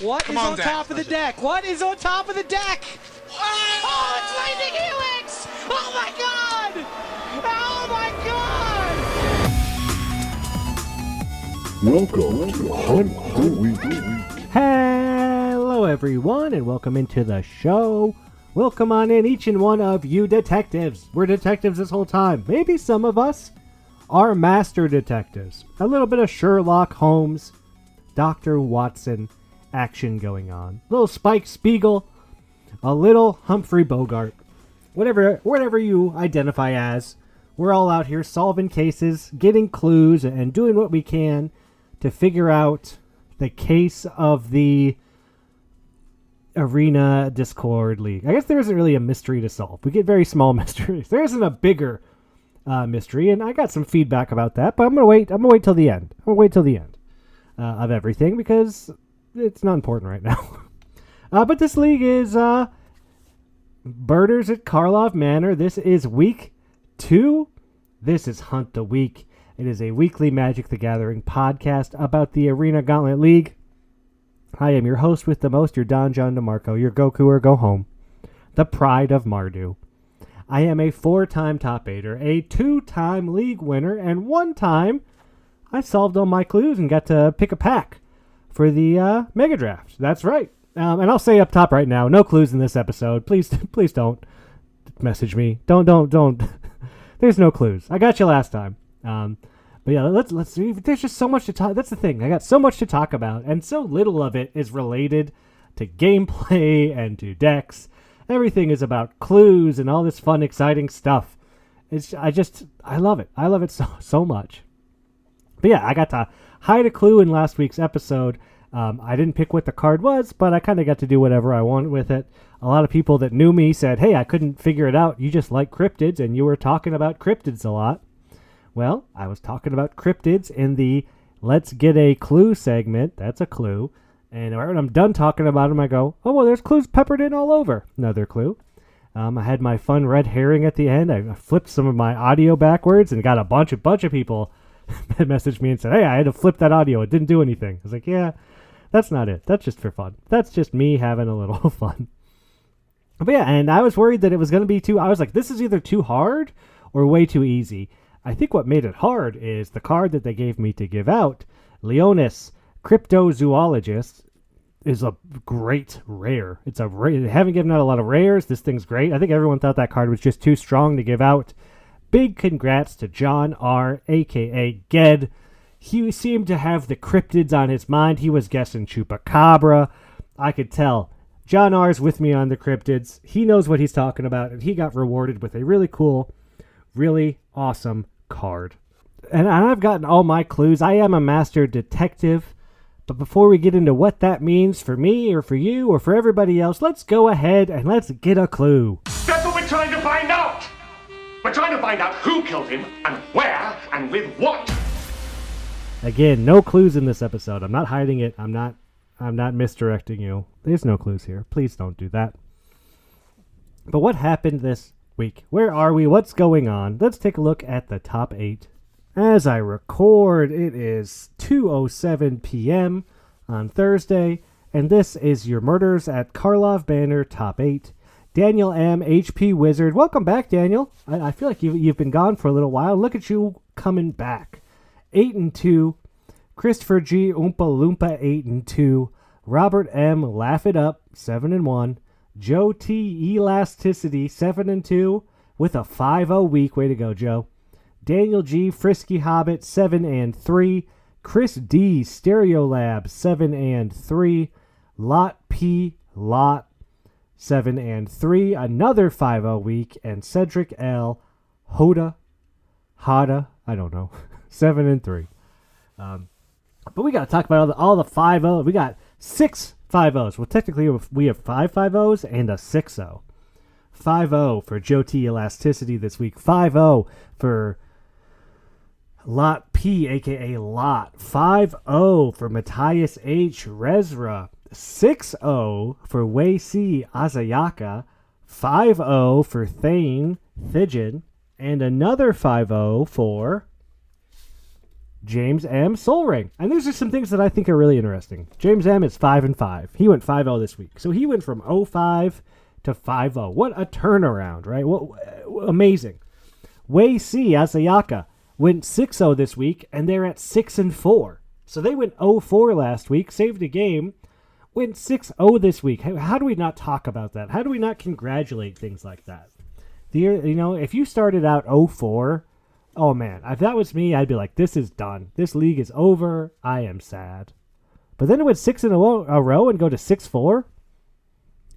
What is on top of the deck? What is on top of the deck? Oh, it's Lightning Helix! Oh my god! Oh my god! Welcome to Hunt the Week. Hello everyone and welcome into the show. Welcome on in, each and one of you detectives. We're detectives this whole time. Maybe some of us are master detectives. A little bit of Sherlock Holmes, Dr. Watson action going on. A little Spike Spiegel, a little Humphrey Bogart. Whatever you identify as. We're all out here solving cases, getting clues, and doing what we can to figure out the case of the Arena Discord League. I guess there isn't really a mystery to solve. We get very small mysteries. There isn't a bigger mystery, and I got some feedback about that, but I'm gonna wait till the end. I'm gonna wait till the end of everything because it's not important right now. But this league is Birders at Karlov Manor. This is week 2. This is Hunt the Week. It is a weekly Magic the Gathering podcast about the Arena Gauntlet League. I am your host with the most, your Don John DeMarco, your Goku or go home, the pride of Mardu. I am a 4-time top 8er, a 2-time league winner, and 1 time I solved all my clues and got to pick a pack for the Mega Draft. That's right. And I'll say up top right now, no clues in this episode. Please don't message me. Don't. There's no clues. I got you last time. But yeah, let's see. There's just so much to talk. That's the thing. I got so much to talk about, and so little of it is related to gameplay and to decks. Everything is about clues and all this fun, exciting stuff. I love it. I love it so much. But yeah, I got to hide a clue in last week's episode. I didn't pick what the card was, but I kind of got to do whatever I wanted with it. A lot of people that knew me said, hey, I couldn't figure it out. You just like cryptids, and you were talking about cryptids a lot. Well, I was talking about cryptids in the Let's Get a Clue segment. That's a clue. And when I'm done talking about them, I go, oh, well, there's clues peppered in all over. Another clue. I had my fun red herring at the end. I flipped some of my audio backwards and got a bunch of people messaged me and said, hey, I had to flip that audio. It didn't do anything. I was like, yeah, that's not it. That's just for fun. That's just me having a little fun. But yeah, and I was worried that it was going to be I was like, this is either too hard or way too easy. I think what made it hard is the card that they gave me to give out, Leonis, Cryptozoologist, is a great rare. It's a rare. They haven't given out a lot of rares. This thing's great. I think everyone thought that card was just too strong to give out. Big congrats to John R., a.k.a. Ged. He seemed to have the cryptids on his mind. He was guessing Chupacabra. I could tell. John R.'s with me on the cryptids. He knows what he's talking about, and he got rewarded with a really cool, really awesome card. And I've gotten all my clues. I am a master detective. But before we get into what that means for me or for you or for everybody else, let's go ahead and let's get a clue. That's what we're trying to find out. We're trying to find out who killed him and where and with what. Again, no clues in this episode. I'm not hiding it. I'm not misdirecting you. There's no clues here. Please don't do that. But what happened this week? Where are we? What's going on? Let's take a look at the top 8. As I record, it is 2:07 p.m. on Thursday, and this is your Murders at Karlov Manor top 8. Daniel M., HP Wizard. Welcome back, Daniel. I feel like you've been gone for a little while. Look at you coming back. 8-2. Christopher G. Oompa Loompa 8-2. Robert M. Laugh It Up 7-1. Joe T. Elasticity 7-2 with a 5-0 week. Way to go, Joe. Daniel G. Frisky Hobbit 7-3. Chris D. Stereolab 7-3. Lot P. Lot 7-3. Another 5-0 week. And Cedric L. Hada, I don't know, 7-3. But we got to talk about all the 5-0. We got 6 5-0s. Well, technically, we have 5 5-0s and a 6-0. 5-0 for Joe T. Elasticity this week. 5-0 for Lot P, a.k.a. Lot. 5-0 for Matthias H. Rezra. 6-0 for Wei C. Azayaka. 5-0 for Thane Thigin. And another 5-0 for James M. Soul Ring. And these are some things that I think are really interesting. James M. is 5-5. He went 5-0 this week. So he went from 0-5 to 5-0. What a turnaround, right? Amazing. Wei C. Asayaka went 6-0 this week, and they're at 6-4. So they went 0-4 last week, saved a game, went 6-0 this week. How do we not talk about that? How do we not congratulate things like that? If you started out 0-4, oh man, if that was me, I'd be like, this is done. This league is over. I am sad. But then it went 6 in a row and go to 6-4.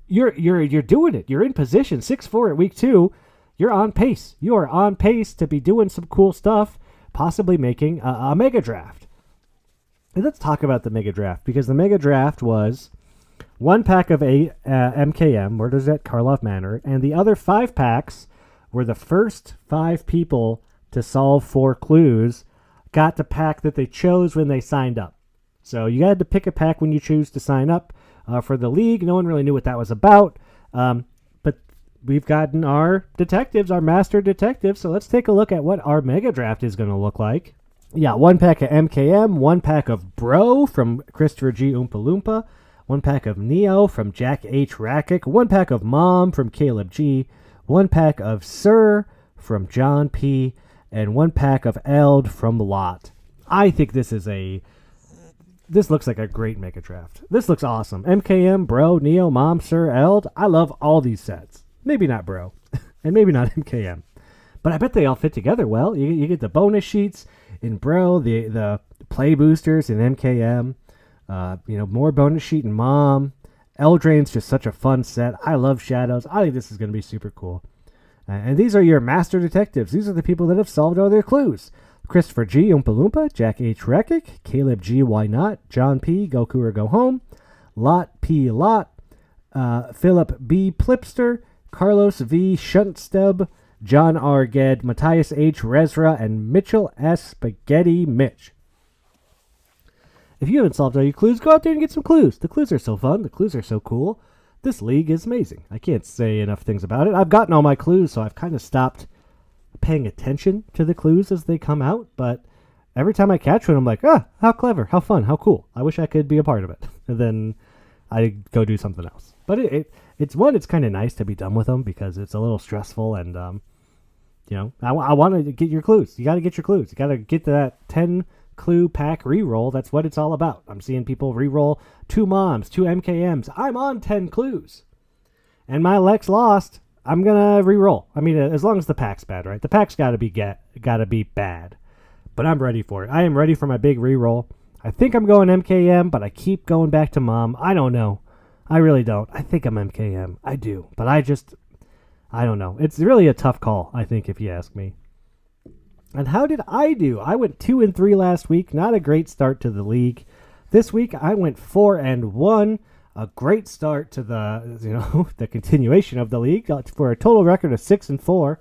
You're doing it. You're in position. 6-4 at week 2. You're on pace. You are on pace to be doing some cool stuff, possibly making a mega draft. And let's talk about the mega draft, because the mega draft was 1 pack of MKM, Murders at Karloff Manor, and the other 5 packs were the first 5 people to solve 4 clues got the pack that they chose when they signed up. So you had to pick a pack when you choose to sign up for the league. No one really knew what that was about. But we've gotten our detectives, our master detectives. So let's take a look at what our mega draft is going to look like. Yeah, 1 pack of MKM, 1 pack of Bro from Christopher G. Oompa Loompa, 1 pack of Neo from Jack H. Rackick, 1 pack of Mom from Caleb G., 1 pack of Sir from John P., and 1 pack of Eld from Lot. I think this looks like a great mega draft. This looks awesome. MKM, Bro, Neo, Mom, Sir, Eld. I love all these sets. Maybe not Bro, and maybe not MKM. But I bet they all fit together well. You get the bonus sheets in Bro, the play boosters in MKM, more bonus sheet in Mom. Eldrain's just such a fun set. I love Shadows. I think this is going to be super cool. And these are your master detectives. These are the people that have solved all their clues. Christopher G. Oompa Loompa, Jack H. Rackick, Caleb G. Why Not, John P. Goku or Go Home, Lot P. Lot, Philip B. Plipster, Carlos V. Shuntstub, John R. Ged, Matthias H. Rezra, and Mitchell S. Spaghetti Mitch. If you haven't solved all your clues, go out there and get some clues. The clues are so fun. The clues are so cool. This league is amazing. I can't say enough things about it. I've gotten all my clues, so I've kind of stopped paying attention to the clues as they come out. But every time I catch one, I'm like, how clever, how fun, how cool. I wish I could be a part of it. And then I go do something else. But it's kind of nice to be done with them, because it's a little stressful. And, I want to get your clues. You got to get your clues. You got to get to that 10 clue pack reroll. That's what it's all about. I'm seeing people reroll 2 Moms, 2 MKMs. I'm on 10 clues. And my Lex lost. I'm gonna reroll. I mean, as long as the pack's bad, right? The pack's gotta be bad. But I'm ready for it. I am ready for my big reroll. I think I'm going MKM, but I keep going back to Mom. I don't know. I really don't. I think I'm MKM. I do. But I don't know. It's really a tough call, I think, if you ask me. And how did I do? I went 2-3 last week. Not a great start to the league. This week I went 4-1. A great start to the continuation of the league for a total record of 6-4.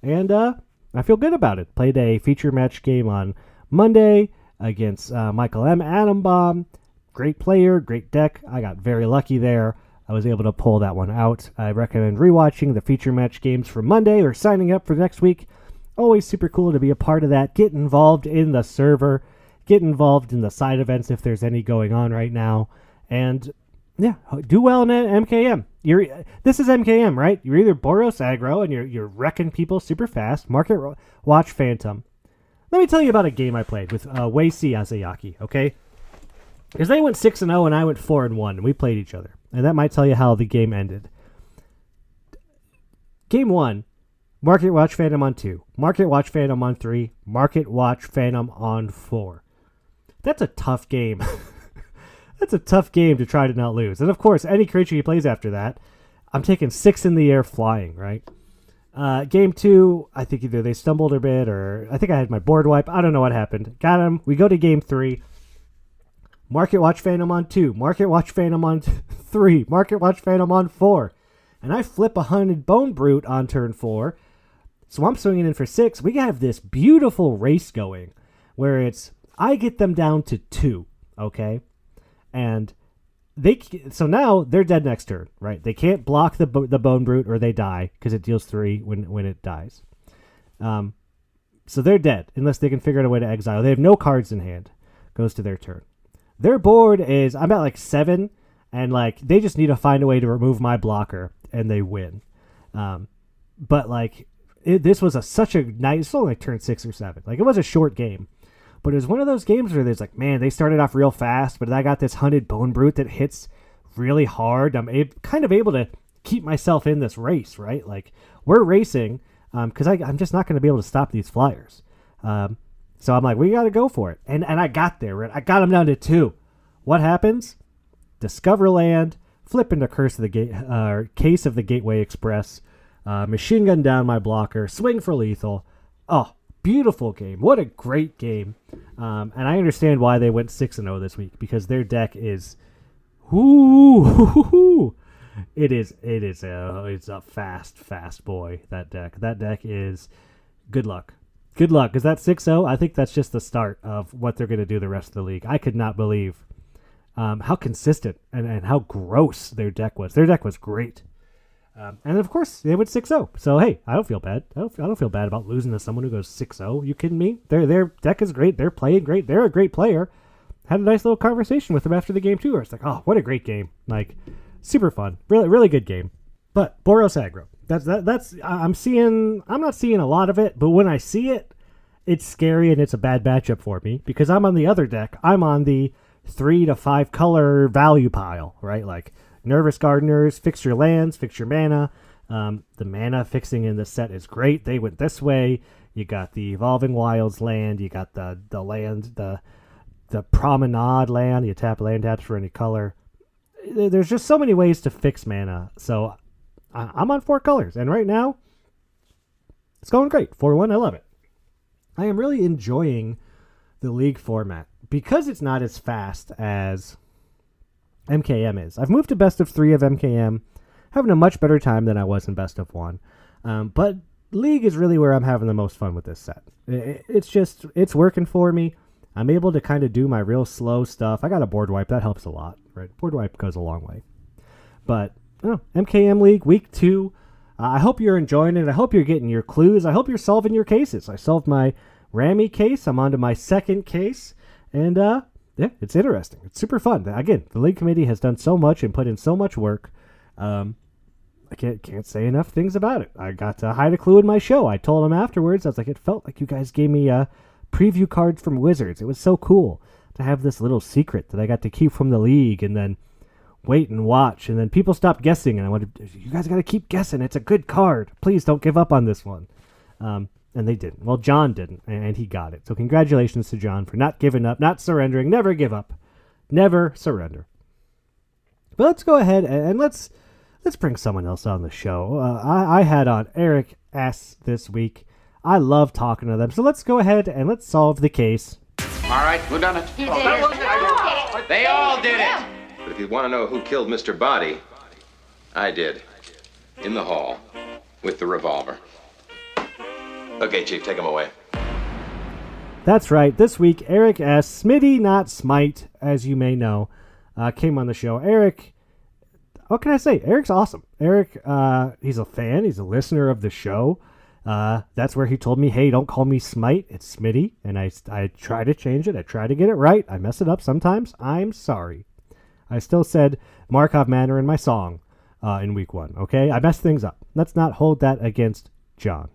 And I feel good about it. Played a feature match game on Monday against Michael M. Adambomb. Great player, great deck. I got very lucky there. I was able to pull that one out. I recommend rewatching the feature match games for Monday or signing up for next week. Always super cool to be a part of that. Get involved in the server. Get involved in the side events if there's any going on right now. And yeah, do well in MKM. This is MKM, right? You're either Boros aggro and you're wrecking people super fast. Market Watch Phantom. Let me tell you about a game I played with Wei C. Asayaki, okay? Because they went 6-0 and I went 4-1, and we played each other. And that might tell you how the game ended. Game 1. Market Watch Phantom on 2. Market Watch Phantom on 3. Market Watch Phantom on 4. That's a tough game. That's a tough game to try to not lose. And of course, any creature he plays after that, I'm taking 6 in the air flying, right? Game 2, I think either they stumbled a bit, or I think I had my board wipe. I don't know what happened. Got him. We go to game 3. Market Watch Phantom on 2. Market Watch Phantom on 3. Market Watch Phantom on 4. And I flip a Hunted Bone Brute on turn 4. So I'm swinging in for 6. We have this beautiful race going where I get them down to 2, okay? And so now they're dead next turn, right? They can't block the Bone Brute or they die because it deals 3 when it dies. So they're dead unless they can figure out a way to exile. They have no cards in hand. Goes to their turn. Their board is, I'm at like 7, and like they just need to find a way to remove my blocker, and they win. But like this was such a nice, it's only like turn 6 or 7. Like it was a short game. But it was one of those games where there's like, man, they started off real fast, but I got this hunted Bone Brute that hits really hard. I'm kind of able to keep myself in this race, right? Like we're racing because I'm just not going to be able to stop these flyers. So I'm like, we got to go for it. And I got there. Right? I got them down to 2. What happens? Discover land, flip into Case of the Gateway Express, machine gun down my blocker, swing for lethal. Oh, beautiful game. What a great game. And I understand why they went 6-0 this week, because their deck is, it's a fast boy, that deck. That deck is good luck. Good luck. Is that 6-0? I think that's just the start of what they're going to do the rest of the league. I could not believe how consistent and how gross their deck was. Their deck was great. And of course, they went 6-0. So, hey, I don't feel bad. I don't feel bad about losing to someone who goes 6-0. You kidding me? Their deck is great. They're playing great. They're a great player. Had a nice little conversation with them after the game, too. Where it's like, oh, what a great game. Like, super fun. Really, really good game. But Boros aggro. I'm not seeing a lot of it, but when I see it, it's scary and it's a bad matchup for me because I'm on the other deck. I'm on the 3 to 5 color value pile, right? Like Nervous Gardeners, fix your lands, fix your mana. The mana fixing in this set is great. They went this way. You got the Evolving Wilds land. You got the land, the Promenade land. You tap land taps for any color. There's just so many ways to fix mana. So I'm on 4 colors, and right now, it's going great. 4-1, I love it. I am really enjoying the league format because it's not as fast as MKM is. I've moved to best of 3 of MKM, having a much better time than I was in best of 1. But league is really where I'm having the most fun with this set. It's working for me. I'm able to kind of do my real slow stuff. I got a board wipe. That helps a lot, right? Board wipe goes a long way. But MKM League, week 2. I hope you're enjoying it. I hope you're getting your clues. I hope you're solving your cases. I solved my Rami case. I'm on to my second case. And, it's interesting. It's super fun. Again, the league committee has done so much and put in so much work. I can't say enough things about it. I got to hide a clue in my show. I told them afterwards, I was like, it felt like you guys gave me preview cards from Wizards. It was so cool to have this little secret that I got to keep from the league and then wait and watch. And then people stopped guessing, and I wanted, you guys got to keep guessing. It's a good card. Please don't give up on this one. And they didn't. Well, John didn't, and he got it. So congratulations to John for not giving up, not surrendering. Never give up. Never surrender. But let's go ahead and let's bring someone else on the show. I had on Eric S. this week. I love talking to them. So let's go ahead and let's solve the case. All right, who done it? You did. They all did it. But if you want to know who killed Mr. Body, I did. In the hall. With the revolver. Okay, Chief, take him away. That's right. This week, Eric S. Smitty, not Smite, as you may know, came on the show. Eric, what can I say? Eric's awesome. Eric, he's a fan. He's a listener of the show. That's where he told me, hey, don't call me Smite. It's Smitty. And I try to change it. I try to get it right. I mess it up sometimes. I'm sorry. I still said Markov Manor in my song in week 1. Okay? I messed things up. Let's not hold that against John.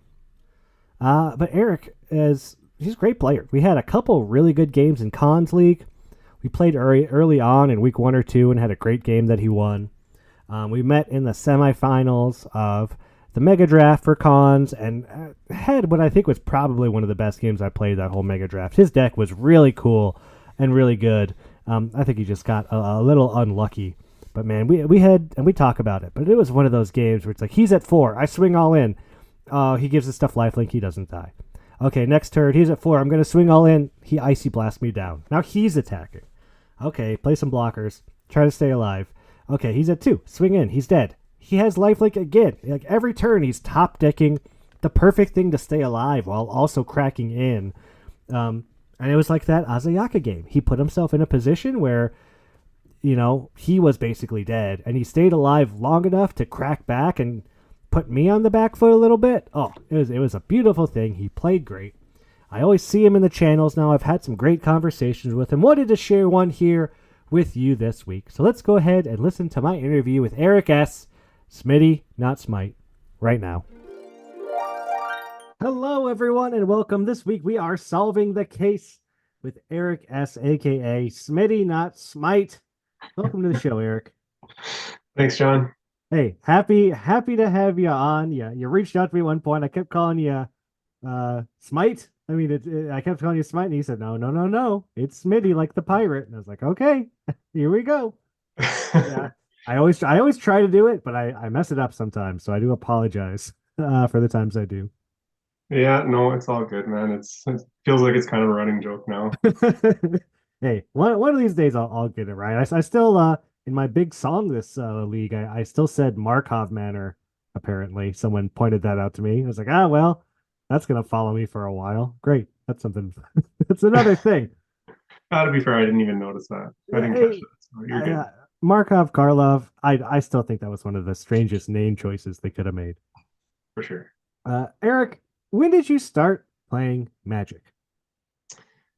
But Eric he's a great player. We had a couple really good games in Cons League. We played early on in week 1 or 2 and had a great game that he won. We met in the semifinals of the Mega Draft for Cons and had what I think was probably one of the best games I played that whole Mega Draft. His deck was really cool and really good. I think he just got a little unlucky. But man, we had, and we talk about it, but it was one of those games where it's like, he's at 4, I swing all in. He gives his stuff lifelink, he doesn't die. Okay, next turn, he's at 4, I'm going to swing all in, he Icy Blasts me down. Now he's attacking. Okay, play some blockers, try to stay alive. Okay, he's at 2, swing in, he's dead. He has lifelink again. Like every turn, he's top decking the perfect thing to stay alive while also cracking in. And it was like that Azayaka game. He put himself in a position where, he was basically dead, and he stayed alive long enough to crack back and put me on the back foot a little bit. Oh, it was a beautiful thing. He played great. I always see him in the channels now. I've had some great conversations with him. Wanted to share one here with you this week. So let's go ahead and listen to my interview with Eric S. Smitty, not Smite, right now. Hello, everyone, and welcome. This week we are solving the case with Eric S., a.k.a. Smitty, not Smite. Welcome to the show, Eric. Thanks, John. Hey, happy to have you on. Yeah, you reached out to me at one point. I kept calling you Smite. I mean, I kept calling you Smite, and he said, no. It's Smitty, like the pirate. And I was like, okay, here we go. Yeah, I always try to do it, but I mess it up sometimes. So I do apologize for the times I do. Yeah, no, it's all good, man. It feels like it's kind of a running joke now. Hey, one of these days I'll get it right. I still in my big song this league, I still said Markov Manor. Apparently, someone pointed that out to me. I was like, well, that's gonna follow me for a while. Great, that's something. That's another thing. To be fair, I didn't even notice that. I didn't catch that. So you're good. Markov Karlov. I still think that was one of the strangest name choices they could have made. For sure. Eric, when did you start playing Magic?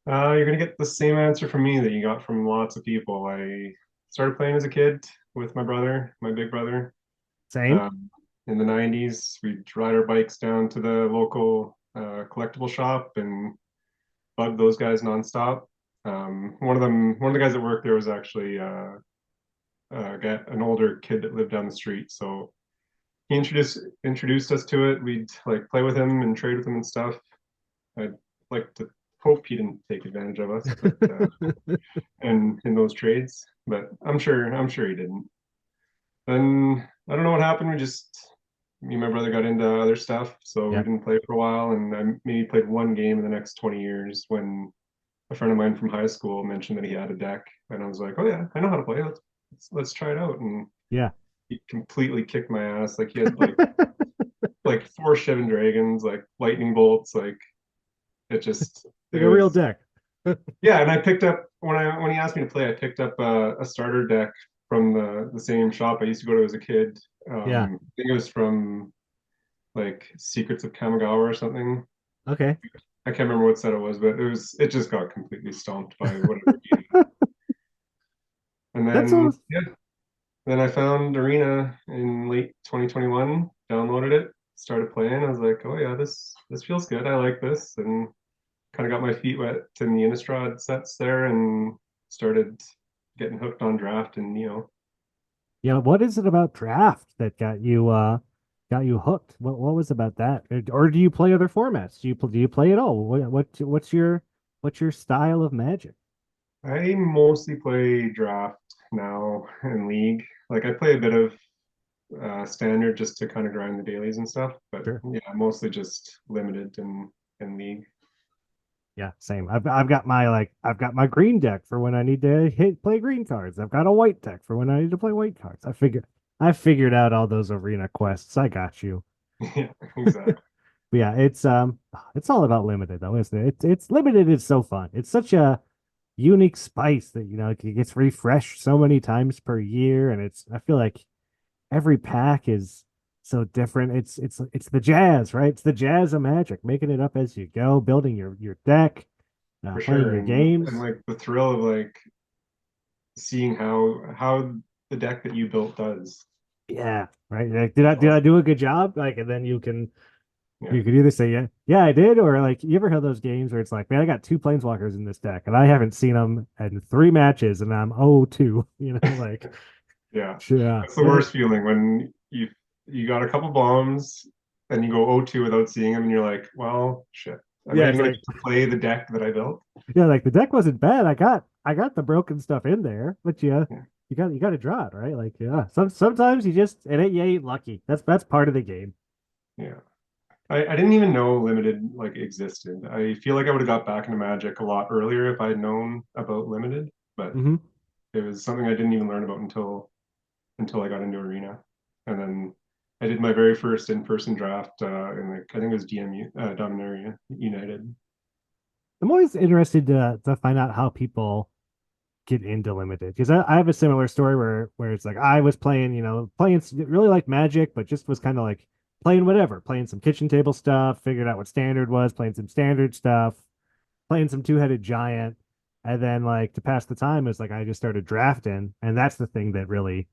You're gonna get the same answer from me that you got from lots of people. I started playing as a kid with my brother, my big brother. Same. In the 90s, we'd ride our bikes down to the local collectible shop and bug those guys nonstop. One of the guys that worked there was actually an older kid that lived down the street. So he introduced us to it. We'd like play with him and trade with him and stuff. I'd like to hope he didn't take advantage of us, but, and in those trades, but I'm sure he didn't. Then I don't know what happened. Me and my brother got into other stuff, so we didn't play for a while, and I maybe played one game in the next 20 years when a friend of mine from high school mentioned that he had a deck, and I was like, oh yeah, I know how to play. Let's try it out. And yeah, he completely kicked my ass. Like he had like 4 Shivan Dragons, like lightning bolts, like it just like a real deck. Yeah, and I picked up when he asked me to play, I picked up a starter deck from the same shop I used to go to as a kid. I think it was from like Secrets of Kamigawa or something. Okay. I can't remember what set it was, but it just got completely stomped by whatever. And then then I found Arena in late 2021, downloaded it, started playing. I was like, oh yeah, this feels good. I like this, and kind of got my feet wet in the Innistrad sets there, and started getting hooked on draft. And yeah, what is it about draft that got you hooked? What was about that? Or do you play other formats? Do you play at all? What's your style of Magic? I mostly play draft now in League. Like I play a bit of standard just to kind of grind the dailies and stuff, but yeah, mostly just limited in League. Yeah, same. I've got my green deck for when I need to play green cards. I've got a white deck for when I need to play white cards. I figured out all those arena quests. I got you. Yeah, exactly. Yeah, it's all about limited though, isn't it? It's limited is so fun. It's such a unique spice that it gets refreshed so many times per year, and I feel like every pack is so different. It's the jazz, right? It's the jazz of Magic, making it up as you go, building your deck, For playing sure. your games, and like the thrill of like seeing how the deck that you built does. Yeah, right. Like, did I do a good job? Like, and then you can either say yeah I did, or like you ever had those games where it's like, man, I got 2 planeswalkers in this deck and I haven't seen them in 3 matches and I'm 0-2. Like yeah, yeah, that's the worst feeling when you got a couple bombs and you go 0-2 without seeing them, and you're like, well, shit. Am I going to play the deck that I built? Yeah, like the deck wasn't bad. I got the broken stuff in there, but you got to draw it, right? Like sometimes you ain't lucky. That's part of the game. Yeah. I didn't even know limited like existed. I feel like I would have got back into Magic a lot earlier if I had known about limited, but it was something I didn't even learn about until I got into Arena. And then I did my very first in-person draft in like I think it was Dominaria United. I'm always interested to find out how people get into limited, because I have a similar story where it's like I was playing really like Magic, but just was kind of like playing whatever, playing some kitchen table stuff, figured out what standard was, playing some standard stuff, playing some two-headed giant, and then like to pass the time is like I just started drafting, and that's the thing that really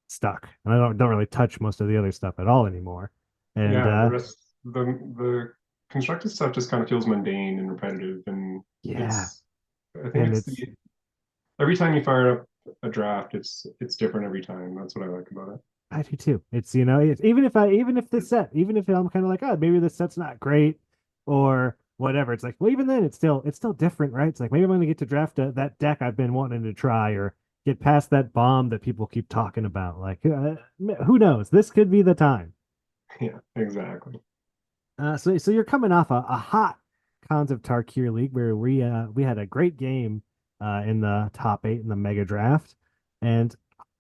stuck. And I don't really touch most of the other stuff at all anymore. And Yeah, the constructed stuff just kind of feels mundane and repetitive, and yeah, it's I think and it's it's every time you fire up a draft, it's different every time. That's what I like about it. I do too. It's it's, even if this set, even if I'm kind of like, oh, maybe this set's not great or whatever. It's like, well, even then, it's still different, right? It's like maybe I'm going to get to draft that deck I've been wanting to try, or get past that bomb that people keep talking about. Like, who knows? This could be the time. Yeah, exactly. So you're coming off a hot Cons of Tarkir League where we had a great game in the top 8 in the mega draft, and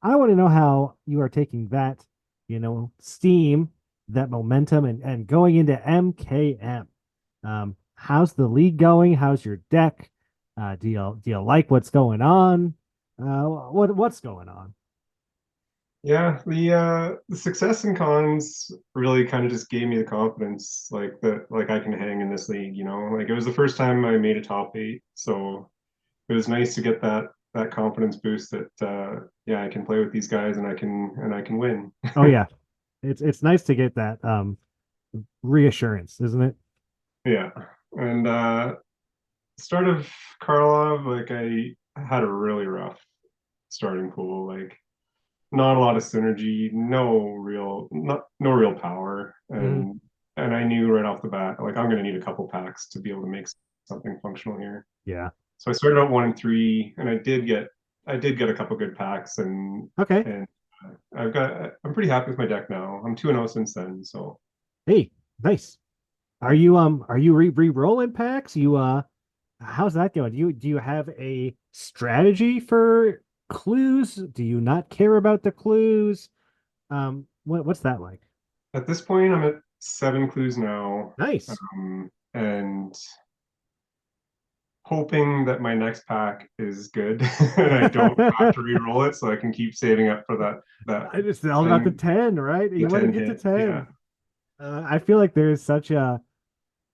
I want to know how you are taking that, steam, that momentum, and going into MKM. How's the league going? How's your deck? Do you like what's going on? What's going on? Yeah, the success and cons really kind of just gave me the confidence, like that, like I can hang in this league. Like it was the first time I made a top 8, so it was nice to get that confidence boost that yeah, I can play with these guys and I can win. Oh yeah, it's nice to get that reassurance, isn't it? Yeah, and start of Karlov, like I had a really rough starting pool, like not a lot of synergy, no real power, Hmm. and I knew right off the bat, like I'm gonna need a couple packs to be able to make something functional here. Yeah. So I started out 1 and 3, and I did get a couple good packs, and Okay. and I'm pretty happy with my deck now. I'm 2-0 since then, so Hey, nice. Are you re-rolling packs? How's that going? Do you have a strategy for clues? Do you not care about the clues? What's that like? at this point I'm at 7 clues now, Nice. and hoping that my next pack is good and I don't have to re-roll it, so I can keep saving up for that It's all about the 10 10, right? the You want to 10 get to hit. Yeah. 10. I feel like there's such a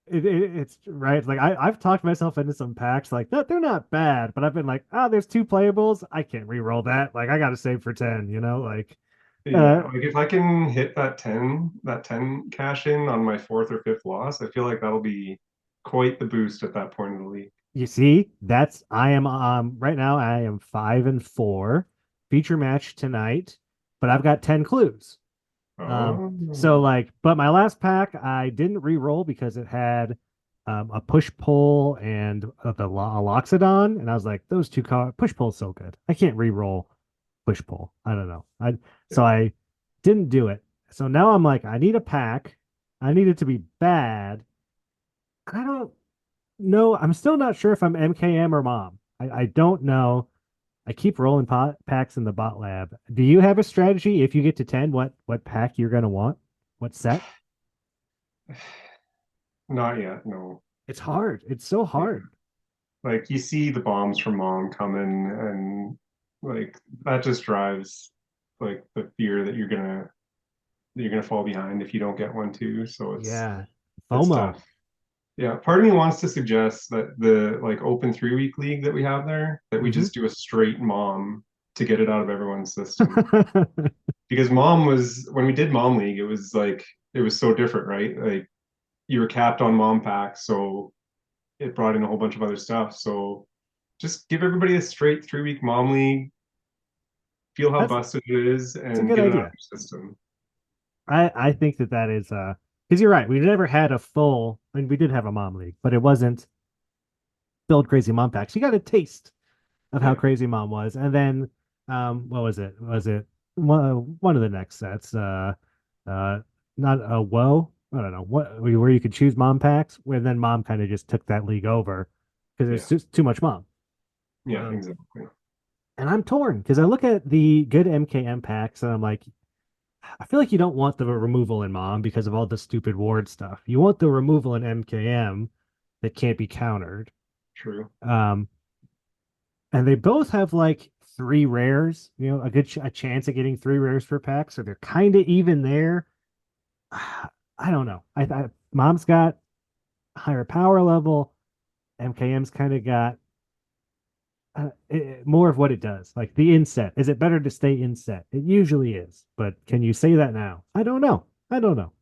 it's right. Like I've talked myself into some packs like that. They're not bad, but I've been like, oh, there's 2 playables. I can't re-roll that. Like I got to save for 10. Like, Yeah, like if I can hit that 10 cash in on my fourth or fifth loss, I feel like that'll be quite the boost at that point of the league. you see, I am right now. I am 5-4. Feature match tonight, but I've got 10 clues. So Oh, like, but my last pack I didn't re-roll because it had a push pull and the Loxodon, and I was like, those push pull's so good. I can't re-roll push pull. I don't know. I didn't do it. So now I'm like, I need a pack. I need it to be bad. I don't know. I'm still not sure if I'm MKM or mom. I don't know. I keep rolling packs in the bot lab. Do you have a strategy if you get to 10, what pack you're gonna want? What set? not yet, no. It's hard. It's so Yeah. hard. Like you see the bombs from mom coming, and like that just drives like the fear that you're gonna fall behind if you don't get one too. So Yeah. it's FOMO. tough. Yeah, part of me wants to suggest that the like open 3 week league that we have there, that we Hmm. just do a straight mom to get it out of everyone's system. Because mom was when we did mom league, it was so different, right? Like you were capped on mom packs, so it brought in a whole bunch of other stuff. So just give everybody a straight 3 week mom league, feel how That's busted it is, a and good get it out of idea. your system. I think that is because you're right. We never had a full. I mean, we did have a mom league, but it wasn't build crazy mom packs. You got a taste of how Yeah. crazy mom was, and then what was it? Was it one of the next sets? Uh, not a woe. I don't know where you could choose mom packs, where then mom kind of just took that league over because there's Yeah. just too much mom. Yeah, Um, exactly. and I'm torn because I look at the good MKM packs and I'm like, I feel like you don't want the removal in mom because of all the stupid ward stuff. You want the removal in MKM that can't be countered. True. Um, and they both have like 3 rares, a chance of getting 3 rares per pack, so they're kind of even there. I don't know. Mom's got higher power level. MKM's kind of got more of what it does. Like the inset. Is it better to stay inset? It usually is. But can you say that now? I don't know. I don't know.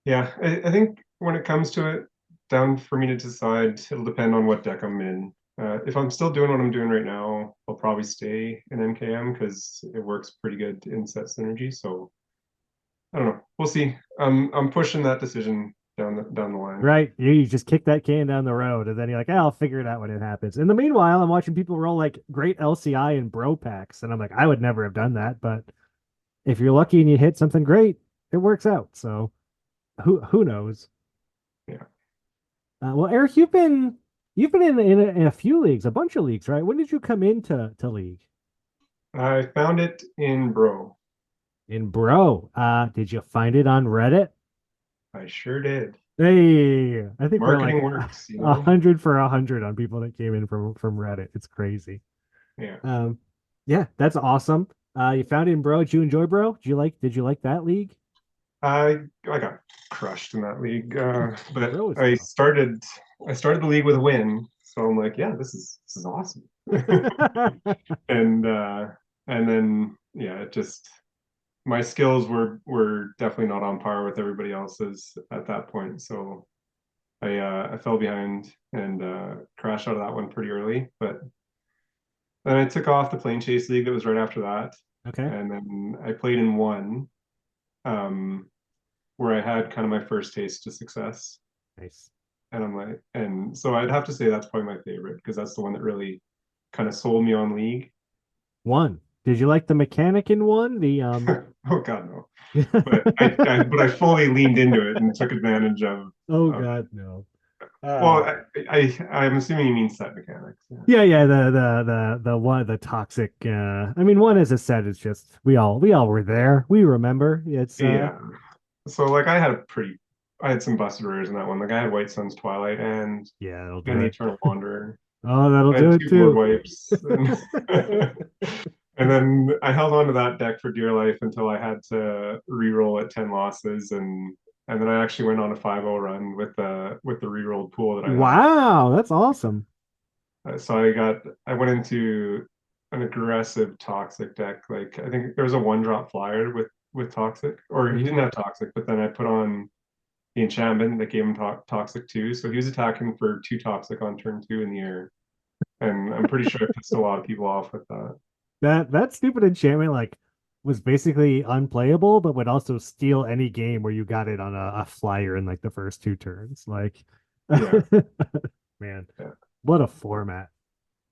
Yeah, I think when it comes to it, down for me to decide, it'll depend on what deck I'm in. If I'm still doing what I'm doing right now, I'll probably stay in MKM because it works pretty good in set synergy. So I don't know. We'll see. I'm pushing that decision down the line. Right? You just kick that can down the road, and then you're like, I'll figure it out when it happens. In the meanwhile, I'm watching people roll like great LCI and bro packs, and I'm like, I would never have done that. But if you're lucky and you hit something great, it works out. So who knows? Yeah. Well, Eric, you've been in a few leagues, a bunch of leagues, right? When did you come into league? I found it in Bro. In Bro. Did you find it on Reddit? I sure did. Hey, I think we're like Marketing works, you a know? hundred for a hundred on people that came in from Reddit. It's crazy. Yeah. Um, yeah, that's awesome. You found it in Bro. Did you enjoy Bro? Did you like that league? I got crushed in that league. But Bro is I tough. started the league with a win. So I'm like, yeah, this is awesome. And and then yeah, it just my skills were definitely not on par with everybody else's at that point. So I fell behind and crashed out of that one pretty early. But then I took off the plane chase league that was right after that. Okay, And then I played in one um, where I had kind of my first taste to success. nice. And I'm like, and so I'd have to say that's probably my favorite because that's the one that really kind of sold me on League. One. Did you like the mechanic in one? The Oh God, no. But I fully leaned into it and took advantage Oh of God, no. well, I'm assuming you mean set mechanics. Yeah. Yeah, the one the toxic I mean one as a set is just we all were there. We remember. It's Yeah. So like I had some busted rares in that one. Like I had White Sun's Twilight yeah, it'll do and the it. Eternal Wanderer. Oh, that'll I had do it two board too. wipes and then I held on to that deck for dear life until I had to re-roll at 10 losses and then I actually went on a 5-0 run with the re-rolled pool that I had. Wow, that's awesome. So I went into an aggressive toxic deck. Like I think there was a 1-drop flyer with toxic, or he Mhm. didn't have toxic, but then I put on the enchantment that gave him toxic too. So he was attacking for 2 toxic on turn 2 in the air, and I'm pretty sure I pissed a lot of people off with that. That stupid enchantment like was basically unplayable, but would also steal any game where you got it on a flyer in like the first two turns. Like, Yeah, man, yeah. what a format.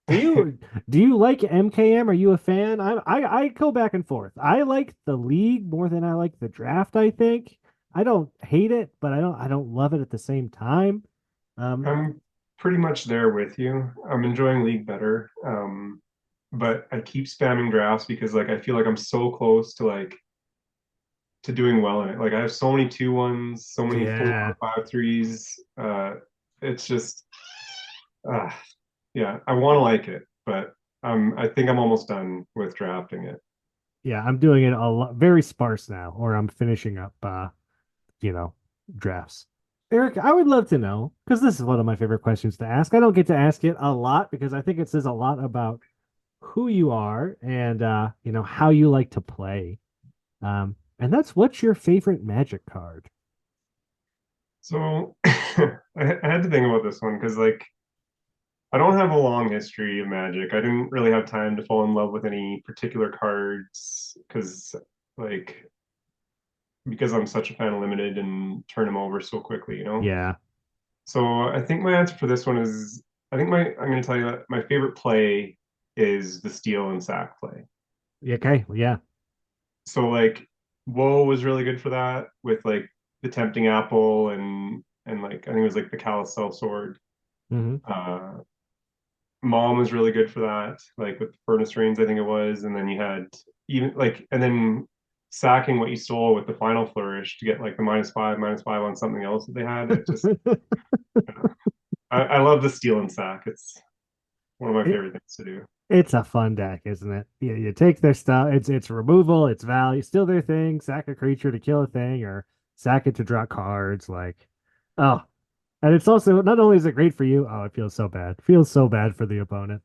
Do you do you like MKM? Are you a fan? I go back and forth. I like the league more than I like the draft, I think. I don't hate it, but I don't love it at the same time. Um, I'm pretty much there with you. I'm enjoying League better. But I keep spamming drafts because like I feel like I'm so close to like to doing well in it. Like I have so many 2-1s, so many 4 yeah. 5-3s. It's just uh yeah, I want to like it, but I think I'm almost done with drafting it. Yeah, I'm doing it a lot, very sparse now, or I'm finishing up you know, drafts. Eric, I would love to know, because this is one of my favorite questions to ask. I don't get to ask it a lot because I think it says a lot about who you are and how you like to play. And that's what's your favorite magic card? So I had to think about this one because like I don't have a long history of Magic. I didn't really have time to fall in love with any particular cards like because I'm such a fan of limited and turn them over so quickly, you know? Yeah. So I think my answer for this one is I think I'm going to tell you that my favorite play is the steal and sack play. Okay. Yeah. So like Woe was really good for that with like the tempting apple and like I think it was like the Calisel sword. Hmm. Uh Mom was really good for that, like with the furnace rains, I think it was, and then you had even like and then sacking what you stole with the final flourish to get like the -5 on something else that they had. It just I love the steal and sack. It's one of my It, favorite things to do. it's a fun deck, isn't it? You take their stuff. It's removal. It's value. Steal their thing. Sack a creature to kill a thing, or sack it to draw cards. Like, oh, And it's also not only is it great for you, oh, it feels so bad. It feels so bad for the opponent.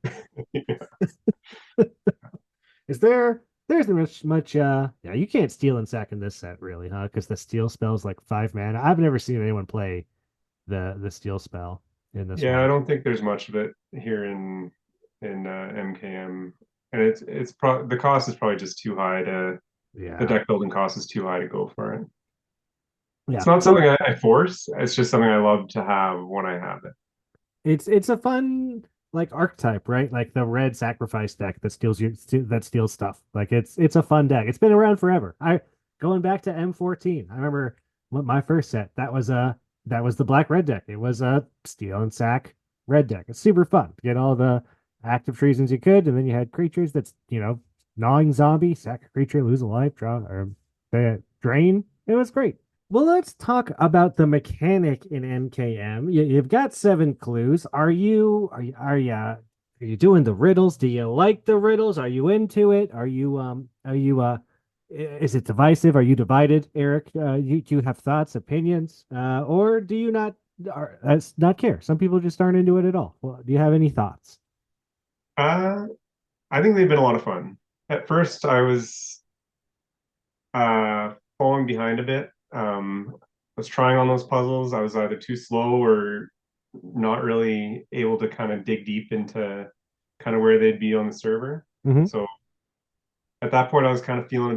Is there's much yeah, you can't steal and sack in this set really, huh? Because the steal spell's like 5 mana. I've never seen anyone play the steal spell in this Yeah, I one. don't think there's much of it here in MKM, and the cost is probably just too high to the Yeah. deck building cost is too high to go for it. Yeah. It's not So something I force. It's just something I love to have when I have it. it's a fun like archetype, right? Like the red sacrifice deck that that steals stuff. Like it's a fun deck. It's been around forever. I going back to M14. I remember my first set. That was the black red deck. It was a steal and sack red deck. It's super fun. Get all the active treasons you could, and then you had creatures that's gnawing zombie, sack a creature, lose a life, draw or drain. It was great. Well, let's talk about the mechanic in MKM. You've got 7 clues. Are you doing the riddles? Do you like the riddles? Are you into it? Is it divisive? Are you divided, Eric? Do you have thoughts, opinions, or do you not care? Some people just aren't into it at all. Well, do you have any thoughts? Uh, I think they've been a lot of fun. At first, I was falling behind a bit. I was trying on those puzzles. I was either too slow or not really able to kind of dig deep into kind of where they'd be on the server. Mm-hmm. So at that point, I was kind of feeling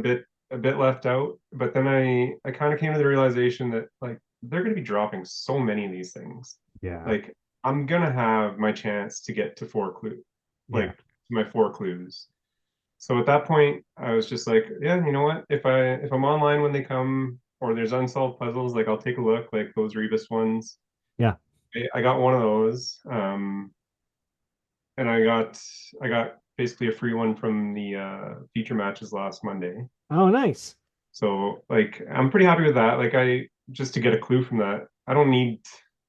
a bit left out. But then I kind of came to the realization that like they're going to be dropping so many of these things. Yeah. Like I'm gonna have my chance to get to 4 clues, Yeah. like my 4 clues. So at that point, I was just like, yeah, you know what? If I'm online when they come or there's unsolved puzzles, like I'll take a look, like those Rebus ones. Yeah. I got one of those, and I got basically a free one from the feature matches last Monday. Oh, nice. So like I'm pretty happy with that. Like I just to get a clue from that, I don't need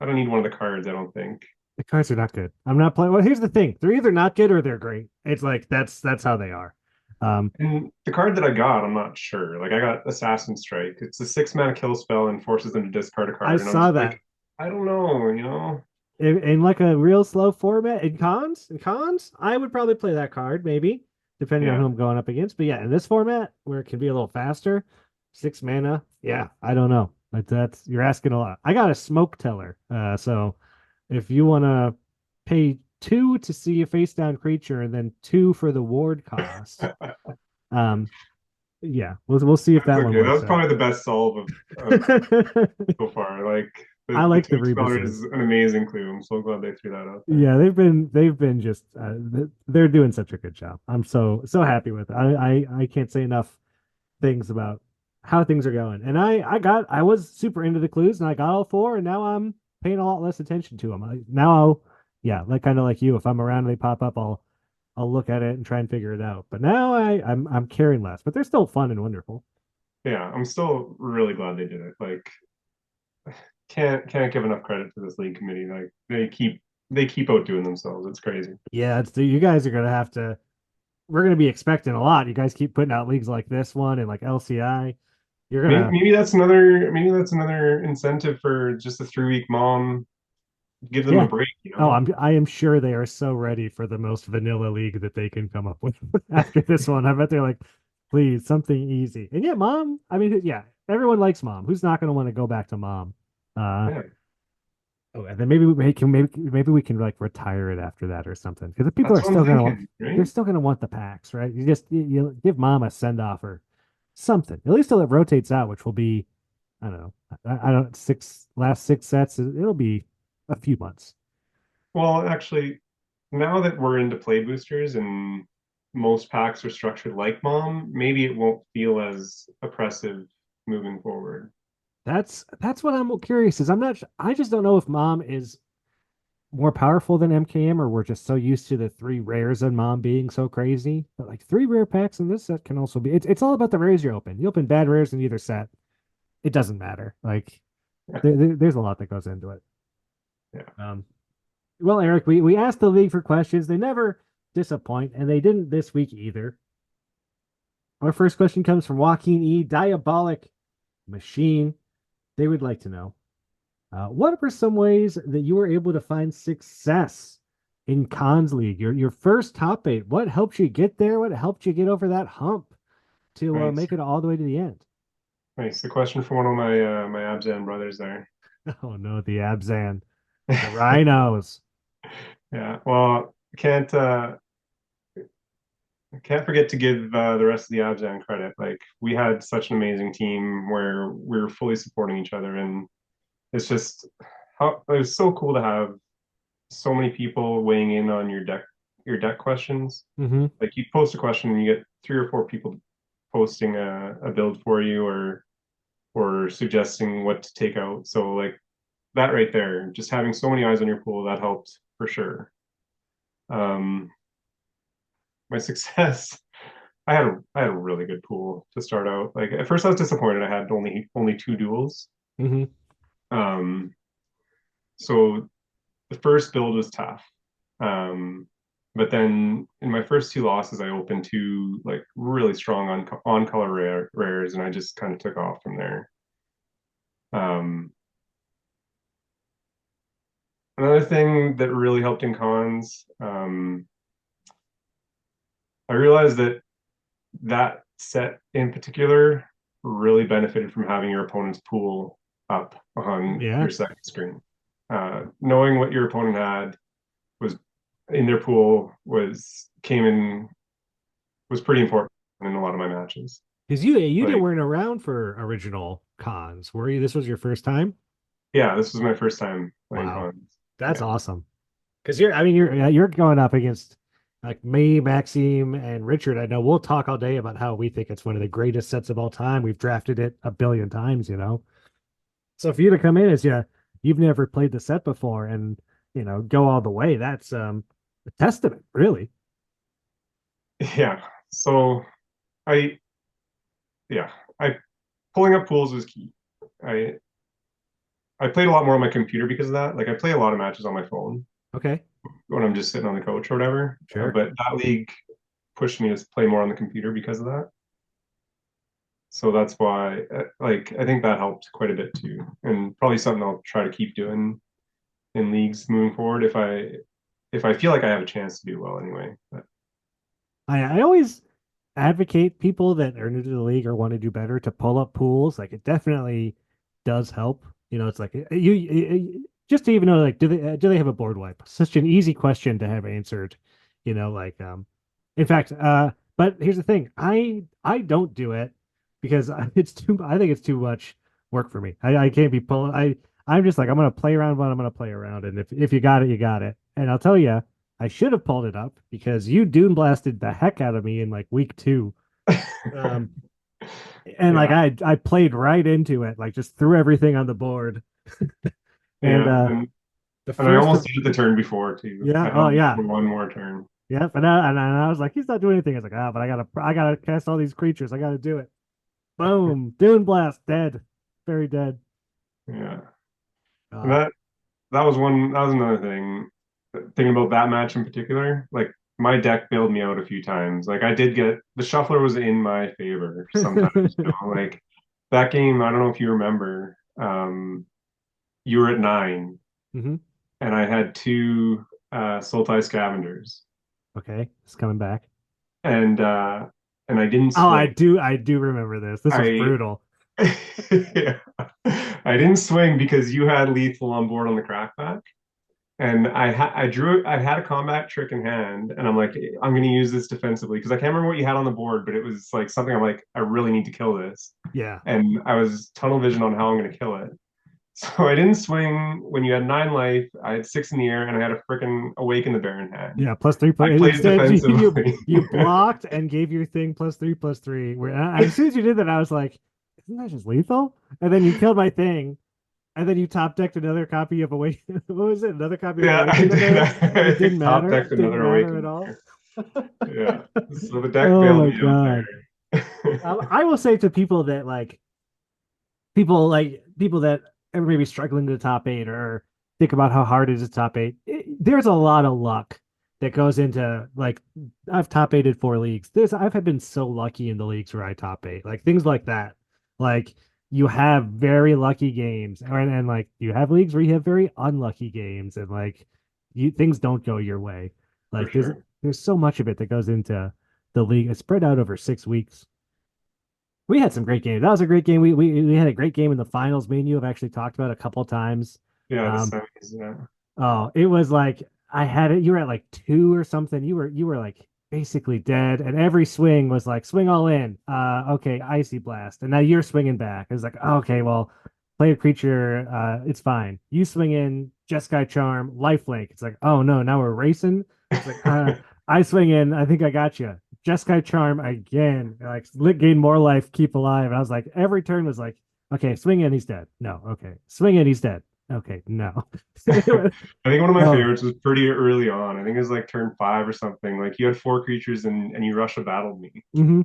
one of the cards. I don't think. The cards are not good. I'm not playing. Well, here's the thing: they're either not good or they're great. It's like that's how they are. And the card that I got, I'm not sure. Like I got Assassin Strike. It's a 6 mana kill spell and forces them to discard a I card. And I'm saw just that like, I don't know, you know? in like a real slow format. In cons, I would probably play that card maybe, depending on Yeah. who I'm going up against. But yeah, in this format where it can be a little faster, 6 mana. Yeah, I don't know. But that's you're asking a lot. I got a smoke teller. So if you want to pay 2 to see a face down creature and then 2 for the ward cost, um, yeah, we'll see if That's that one okay. That works was probably the best solve of out. so far. Like I the like the Twitch Speller rebuses. is an amazing clue. I'm so glad they threw that out there. Yeah, they've been just they're doing such a good job. I'm so happy with it. I can't say enough things about how things are going. And I was super into the clues and I got all 4 and now I'm paying a lot less attention to them. Now yeah, like kind of like you. If I'm around and they pop up, I'll look at it and try and figure it out. But now I'm caring less. But they're still fun and wonderful. Yeah, I'm still really glad they did it. Like can't give enough credit to this league committee. Like they keep outdoing themselves. It's crazy. Yeah, you guys are gonna have to. We're gonna be expecting a lot. You guys keep putting out leagues like this one and like LCI. You're gonna. Maybe that's another incentive for just a 3 week mom. Give them Yeah. a break, you Oh, know. I am sure they are so ready for the most vanilla league that they can come up with after this one. I bet they're like, please, something easy. And yeah, mom. I mean, yeah, everyone likes mom. Who's not going to want to go back to mom? Yeah. Oh, and then maybe we can like retire it after that or something because people That's are what still I'm gonna thinking, they're right? still gonna want the packs, right? You give mom a send off or something at least till it rotates out, which will be I don't know I don't last 6 sets. It'll be a few months. Well, actually, now that we're into play boosters and most packs are structured like Mom, maybe it won't feel as oppressive moving forward. That's what I'm curious is I just don't know if mom is more powerful than MKM or we're just so used to the 3 rares and mom being so crazy. But like 3 rare packs in this set can also be it's all about the rares you open. You open bad rares in either set. It doesn't matter. Like there's a lot that goes into it. Yeah. Well, Eric, we asked the league for questions. They never disappoint, and they didn't this week either. Our first question comes from Joaquin E. Diabolic Machine. They would like to know What were some ways that you were able to find success in Cons League? Your first top eight. What helped you get there? What helped you get over that hump to Nice. make it all the way to the end? Nice. The question from one of my Abzan brothers there. Oh no, the Abzan, the Rhinos. Yeah. Well, I can't forget to give the rest of the Abzan credit. Like we had such an amazing team where we were fully supporting each other, and it's just it was so cool to have so many people weighing in on your deck questions. Mm-hmm. Like you post a question and you get 3 or 4 people posting a build for you or suggesting what to take out. So like that right there, just having so many eyes on your pool, that helped for sure. My success, I had a really good pool to start out. Like at first I was disappointed I had only 2 duels. Mm-hmm. Um so the first build was tough. But then in my first 2 losses, I opened 2 like really strong on color rares, and I just kind of took off from there. Um, Another thing that really helped in cons, I realized that set in particular really benefited from having your opponent's pool up on Yeah. your second screen. Knowing what your opponent had was in their pool was pretty important in a lot of my matches. Because you Like, weren't around for original cons, were you? This was your first time? yeah, this was my first time playing Wow, cons. that's Yeah. awesome. Because you're going up against like me, Maxime, and Richard. I know we'll talk all day about how we think it's one of the greatest sets of all time. We've drafted it a billion times, you know. So for you to come in as you've never played the set before and go all the way, that's a testament, really. Yeah. So I yeah, I pulling up pools was key. I I played a lot more on my computer because of that. Like I play a lot of matches on my phone Okay, when I'm just sitting on the couch or whatever. sure. But that league pushed me to play more on the computer because of that. So that's why, like, I think that helped quite a bit too, and probably something I'll try to keep doing in leagues moving forward if I feel like I have a chance to do well anyway. But I always advocate people that are new to the league or want to do better to pull up pools. Like it definitely does help. It's like just to even know like do they have a board wipe? Such an easy question to have answered. Like in fact, but here's the thing. I don't do it because I think it's too much work for me. I can't be pulling I'm just like I'm gonna play around when I'm gonna play around, and if you got it, you got it. And I'll tell you, I should have pulled it up because you Dune blasted the heck out of me in like week 2. Um, and like yeah, I played right into it, like just threw everything on the board. And yeah, and the and I first almost did it the turn before too. yeah, I oh held yeah. for one more turn. Yeah, and I was like, he's not doing anything. I was like, but I gotta cast all these creatures. I gotta do it. Boom, Dune Blast, dead, very dead. Yeah, and Uh, that was another thing. Thinking about that match in particular, like my deck bailed me out a few times. Like I did get the shuffler was in my favor sometimes. Like that game, I don't know if you remember. You were at 9, hmm. and I had 2 Sultai Scavengers, Okay, it's coming back. and I didn't Oh, swing. I do remember this. This was I brutal. yeah. I didn't swing because you had lethal on board on the crackback. And I had a combat trick in hand, and I'm like, I'm going to use this defensively because I can't remember what you had on the board, but it was like something I'm like, I really need to kill this. Yeah. And I was tunnel vision on how I'm going to kill it. So I didn't swing when you had 9 life. I had 6 in the air, and I had a freaking Awaken the Bear in hand. Yeah, plus 3 I plus. played Instead, defensively. you blocked and gave your thing +3/+3. Where as soon as you did that, I was like, "Isn't that just lethal?" And then you killed my thing, and then you top decked another copy of Awaken. What was it? Another copy of Yeah, I Awaken the did. Bear, and it didn't Top matter. decked It didn't another matter at Awaken. all. Yeah. So the deck Oh bailed my me out god! there. I will say to people that people that are maybe struggling to the top 8 or think about how hard it is to top 8, there's a lot of luck that goes into like I've top 8'd 4 leagues. I've been so lucky in the leagues where I top 8, like things like that. Like you have very lucky games, and like you have leagues where you have very unlucky games, and like you things don't go your way. For Like sure. there's so much of it that goes into the league. It's spread out over 6 weeks. We had some great games. That was a great game. We had a great game in the finals. Me and you have actually talked about it a couple of times. Yeah, the Um, semis. Yeah. oh, it was like I had it. You were at like two or something. You were like basically dead, and every swing was like swing all in. Okay, icy blast, and now you're swinging back. It's like okay, well, play a creature. It's fine. You swing in Jeskai Charm, lifelink. It's like oh no, now we're racing. It's like I swing in. I think I got you. Jeskai Charm again. Like gain more life, keep alive. And I was like every turn was like okay, swing in, he's dead. No, okay, swing in, he's dead. Okay, no. I think one of my Oh, favorites was pretty early on. I think it was like turn 5 or something. Like you had 4 creatures and you Russia battled me. hmm.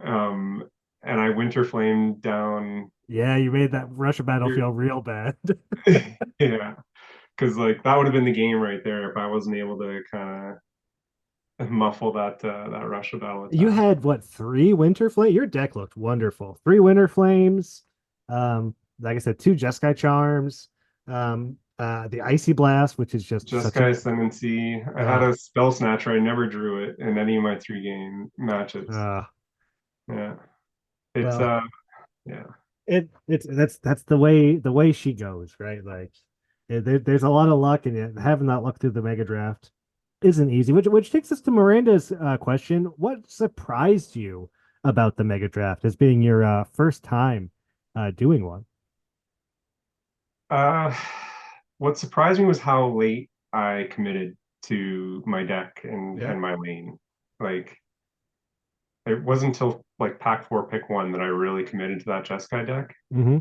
Um, and I winter flamed down. Yeah, you made that Russia battle your- feel real bad. Yeah, because like that would have been the game right there if I wasn't able to kind of muffle that Russia battle You attack. had what, three winter flame? Your deck looked wonderful. Three winter flames. Like I said, two Jeskai charms. The icy blast, which is just such a Jeskai Ascendancy. I had uh a Spell Snatcher. I never drew it in any of my 3 game matches. uh Yeah, it's well yeah. it's that's the way she goes, right? Like there's a lot of luck in it. Having that luck through the mega draft isn't easy. Which takes us to Miranda's question. What surprised you about the mega draft as being your first time doing one? Uh, what surprised me was how late I committed to my deck Yeah. and my lane. Like it wasn't until like pack 4, pick 1 that I really committed to that Jeskai deck Mm-hmm.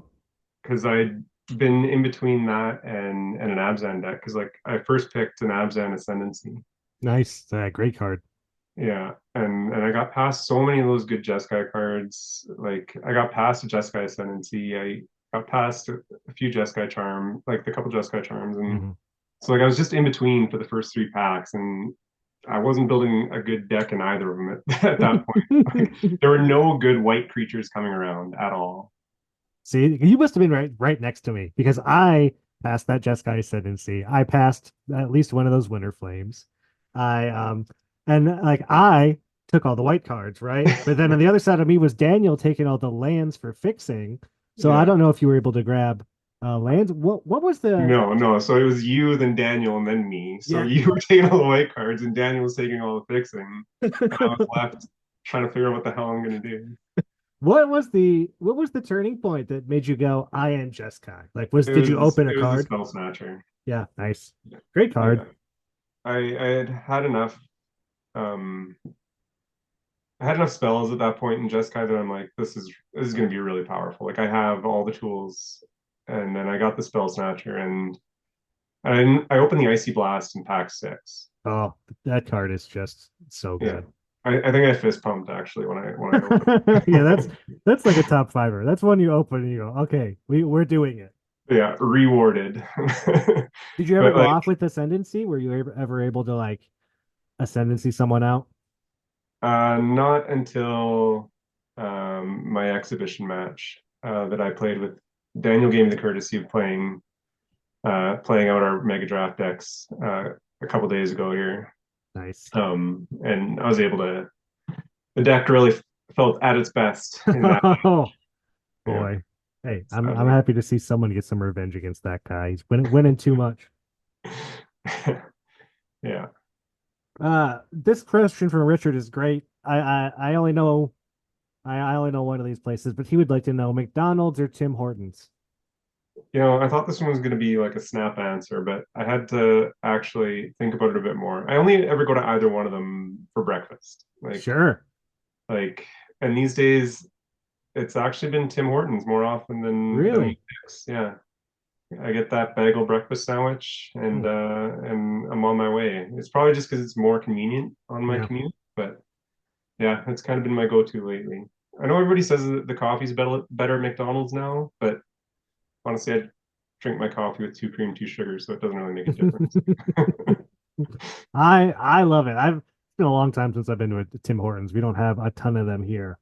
because I'd been in between that and an Abzan deck because like I first picked an Abzan Ascendancy. Nice. Great card. Yeah, and I got past so many of those good Jeskai cards. Like I got past a Jeskai Ascendancy. I got past a few Jeskai charm, like the couple Jeskai charms, and Mm-hmm. so like I was just in between for the first 3 packs, and I wasn't building a good deck in either of them at that point. Like there were no good white creatures coming around at all. See, you must have been right next to me because I passed that Jeskai Ascendancy. I passed at least one of those Winter Flames. I and like I took all the white cards, right? But then on the other side of me was Daniel taking all the lands for fixing. So I Yeah. don't know if you were able to grab lands. What was the No, no. So it was you, then Daniel, and then me. So yeah. you were taking all the white cards, and Daniel was taking all the fixing. And I was left trying to figure out what the hell I'm gonna do. What was the turning point that made you go, I am Jeskai? Like did you open a It was a card? spell snatcher. Yeah, nice. Great I card. I had had enough um I had enough spells at that point in Jeskai that I'm like, this is gonna be really powerful. Like I have all the tools, and then I got the spell snatcher, and I opened the icy blast in pack 6. Oh, that card is just so Yeah, good. I think I fist pumped actually when I Yeah, opened. that's like a top fiver. That's one you open and you go, okay, we're doing it. Yeah, rewarded. Did you ever But go like, off with Ascendancy? Were you ever able to like Ascendancy someone out? not until my exhibition match that I played with Daniel gave me the courtesy of playing out our Mega Draft decks a couple days ago here. Nice. And I was able to. The deck really felt at its best in that. Oh Yeah, boy. Hey, I'm sadly. happy to see someone get some revenge against that guy. He's winning too much. Yeah. This question from Richard is great. I only know I only know one of these places, but he would like to know McDonald's or Tim Hortons. I thought this one was going to be like a snap answer, but I had to actually think about it a bit more. I only ever go to either one of them for breakfast. Sure. Like, and these days it's actually been Tim Hortons more often than Really? Mc's. Yeah. I get that bagel breakfast sandwich Hmm. and I'm on my way. It's probably just because it's more convenient on my Yeah. commute, but yeah, it's kind of been my go-to lately. I know everybody says that the coffee's better at McDonald's now, but honestly, I drink my coffee with 2 cream, 2 sugar, so it doesn't really make a difference. I love it. It's been a long time since I've been to a Tim Hortons. We don't have a ton of them here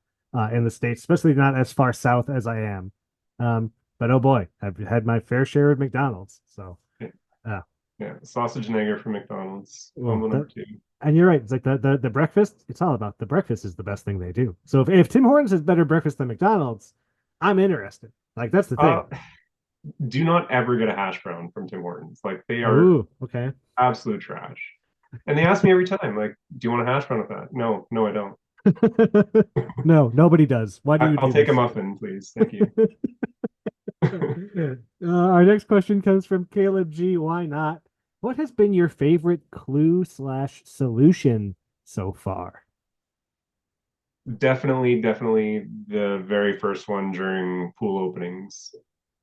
in the States, especially not as far south as I am. But oh boy, I've had my fair share of McDonald's. So, Yeah, uh, yeah. Sausage and egg are from McDonald's. well, Combo number two. and you're right. It's like the breakfast. It's all about the breakfast is the best thing they do. So if Tim Hortons has better breakfast than McDonald's, I'm interested. Like that's the thing. Do not ever get a hash brown from Tim Hortons. Like they are Ooh, okay. absolute trash. And they ask me every time, like, do you want a hash brown with that? No, no, I don't. No, nobody does. Why do you I'll do take a this? muffin, please. Thank you. Our next question comes from Caleb G. Why not? What has been your favorite clue/solution so far? Definitely the very first one during pool openings.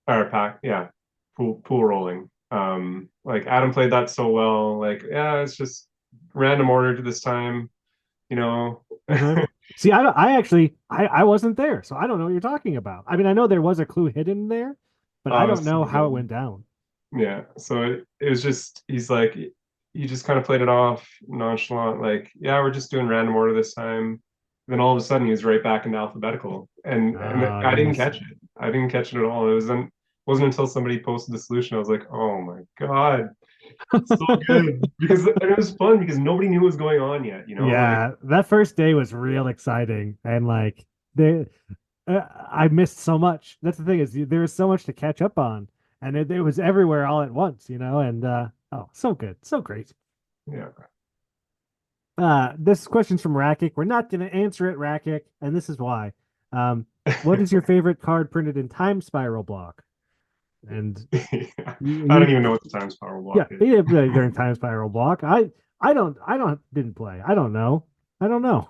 Or pack, yeah. Pool rolling. Like Adam played that so well. Like, yeah, it's just random order to this time, you know. Uh-huh. See, I actually, I wasn't there, so I don't know what you're talking about. I mean, I know there was a clue hidden there, but I don't It's know so how it good. went down. Yeah. So it was just he's like he just kind of played it off nonchalant, like, yeah, we're just doing random order this time. Then all of a sudden he was right back into alphabetical. And Oh, I didn't yes. catch it. I didn't catch it at all. It wasn't until somebody posted the solution I was like, oh my God, so good. Because and it was fun because nobody knew what was going on yet, you know? Like, Yeah, that first day was real exciting, and like they, I missed so much. That's the thing is there was so much to catch up on, and it was everywhere all at once, And oh, so good, so great. yeah. This question's from Rakic. We're not going to answer it, Rakic, and this is why. Um, what is your favorite card printed in time spiral block? And I you don't even know what the time spiral yeah, block is. they're in time spiral block. Didn't play. I don't know. I don't know.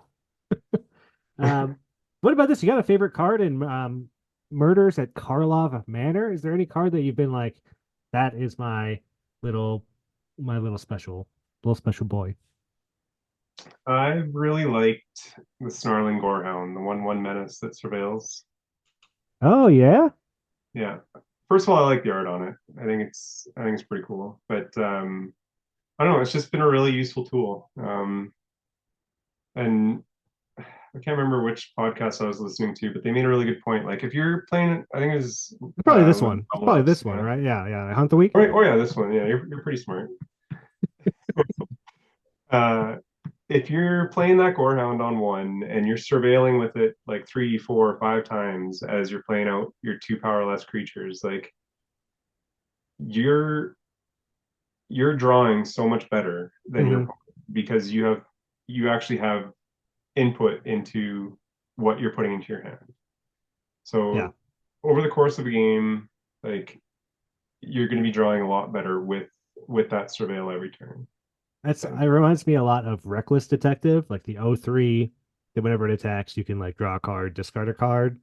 Um, what about this? You got a favorite card in Murders at Karlov Manor? Is there any card that you've been like, that is little, my little special boy? I really liked the Snarling Gorehound, the 1/1 menace that surveils. Oh yeah. Yeah. First of all, I like the art on it. I think it's pretty cool. But I don't know, it's just been a really useful tool. And I can't remember which podcast I was listening to, but they made a really good point. Like if you're playing, I think it was It's probably this Living one. It's Double probably X, this one, yeah. right? Yeah, yeah. Hunt the Week. Oh yeah, this one. Yeah, you're pretty smart. uh, if you're playing that Gorehound on one and you're surveilling with it like 3, 4, 5 times as you're playing out your 2 powerless creatures, like you're you're drawing so much better than your Mhm. opponent because you actually have input into what you're putting into your hand. Yeah. So over the course of a game, like you're going to be drawing a lot better with that surveil every turn. That's And it reminds me a lot of Reckless Detective, like the O3, that whenever it attacks, you can like draw a card, discard a card.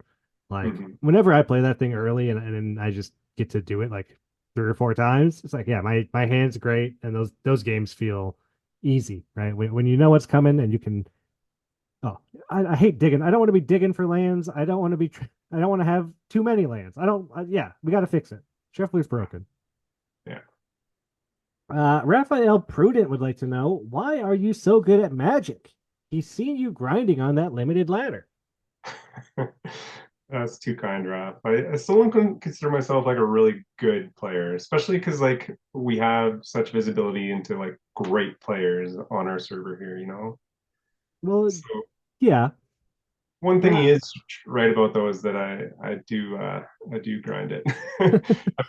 Like mhm. whenever I play that thing early and then I just get to do it like 3 or 4 times, it's like, yeah, my hand's great, and those games feel easy, right? When you know what's coming and you can oh, I hate digging. I don't want to be digging for lands. I don't want to be I don't want to have too many lands. I don't yeah, we got to fix it. Shuffler's broken. Yeah. Raphael Prudent would like to know, why are you so good at Magic? He's seen you grinding on that limited ladder. That's too kind, Raph. I still wouldn't consider myself like a really good player, especially because like we have such visibility into like great players on our server here, you know? Well, So yeah. one thing Uh, he is right about though is that I do grind it.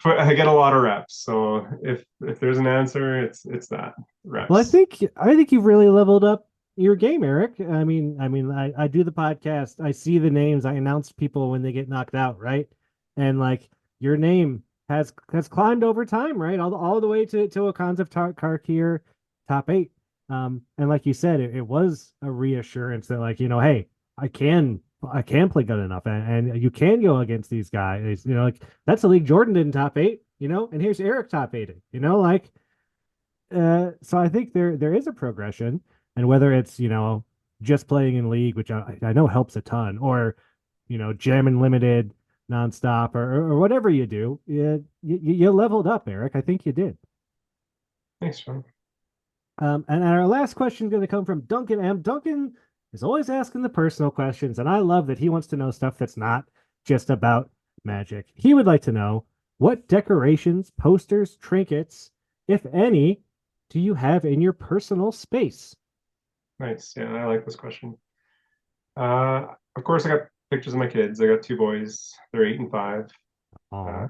I get a lot of reps. So if there's an answer, it's that well, reps. I think you've really leveled up your game, Eric. I do the podcast. I see the names. I announce people when they get knocked out, right? And like your name has climbed over time, right? All the way to Okan's of Karkir top 8. And like you said, it was a reassurance that like, hey, I can play good enough, and you can go against these guys. Like that's a league Jordan did in top 8. And here's Eric top 8. Like so I think there is a progression, and whether it's just playing in league, which I know helps a ton, or jamming limited nonstop, or whatever you do, you leveled up, Eric. I think you did. Thanks, Sean. And our last question is going to come from Duncan M. Duncan is always asking the personal questions, and I love that he wants to know stuff that's not just about Magic. He would like to know, what decorations, posters, trinkets, if any, do you have in your personal space? Nice. Yeah, I like this question. Of course, I got pictures of my kids. I got two boys. They're 8 and 5. Aw.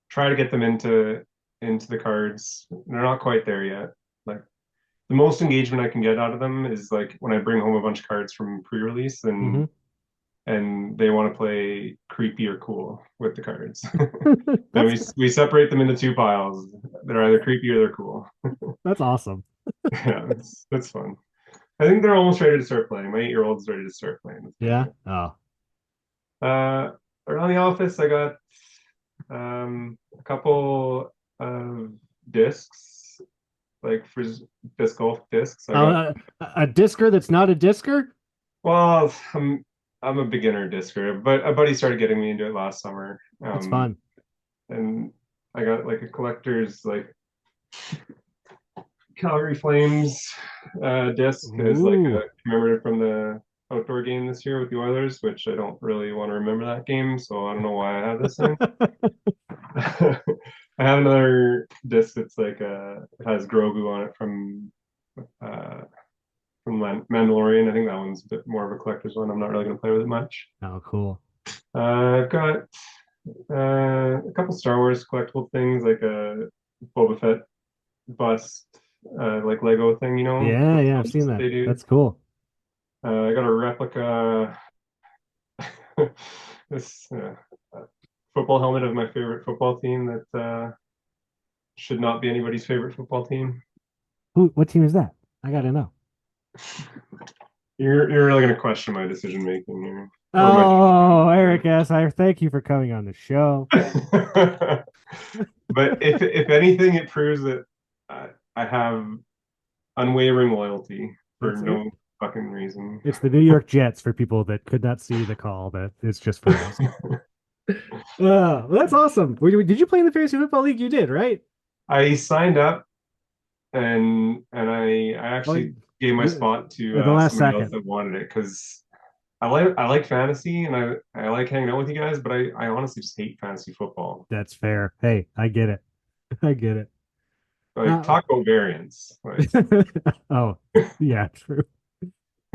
Try to get them into the cards. They're not quite there yet. Like the most engagement I can get out of them is like when I bring home a bunch of cards from pre-release and they want to play creepy or cool with the cards. And we separate them into two piles. They're either creepy or they're cool. That's awesome. Yeah, that's fun. I think they're almost ready to start playing. My 8-year-old's ready to start playing. Yeah. Oh. Around the office, I got a couple of discs, like for disc golf discs. A discer that's not a discer? Well, I'm a beginner discer, but a buddy started getting me into it last summer. That's fun. And I got like a collector's like Calgary Flames disc as like a commemorative from the outdoor game this year with the Oilers, which I don't really want to remember that game, so I don't know why I have this thing. I have another disc that's like it has Grogu on it from Mandalorian. I think that one's a bit more of a collector's one. I'm not really going to play with it much. Oh, cool. I've got a couple Star Wars collectible things, like a Boba Fett bust, like Lego thing, you know? Yeah, I've seen that. That's cool. I got a replica this football helmet of my favorite football team that should not be anybody's favorite football team. What team is that? I gotta know. You're really gonna question my decision making here. Oh, Eric S. I thank you for coming on the show. But if anything, it proves that I have unwavering loyalty for no fucking reason. It's the New York Jets for people that could not see the call. That it's just for us. Well, that's awesome. Did you play in the Fantasy Football League? You did, right? I signed up, and I actually gave my spot to the last somebody second else that wanted it because I like fantasy and I like hanging out with you guys, but I honestly just hate fantasy football. That's fair. Hey, I get it. I get it. Like talk about variance. Like. Oh, yeah, true.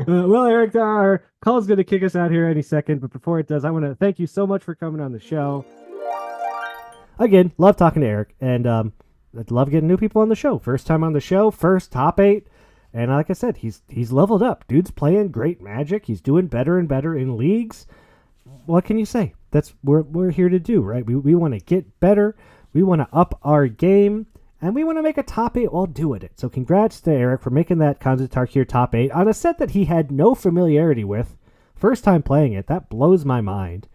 Well, Eric, our call's going to kick us out here any second, but before it does, I want to thank you so much for coming on the show. Again, love talking to Eric, and I love getting new people on the show. First time on the show, first top 8, and like I said, he's leveled up. Dude's playing great Magic. He's doing better and better in leagues. What can you say? That's what we're here to do, right? We want to get better. We want to up our game. And we want to make a top 8 while doing it. So congrats to Eric for making that Khans of Tarkir top 8 on a set that he had no familiarity with. First time playing it. That blows my mind.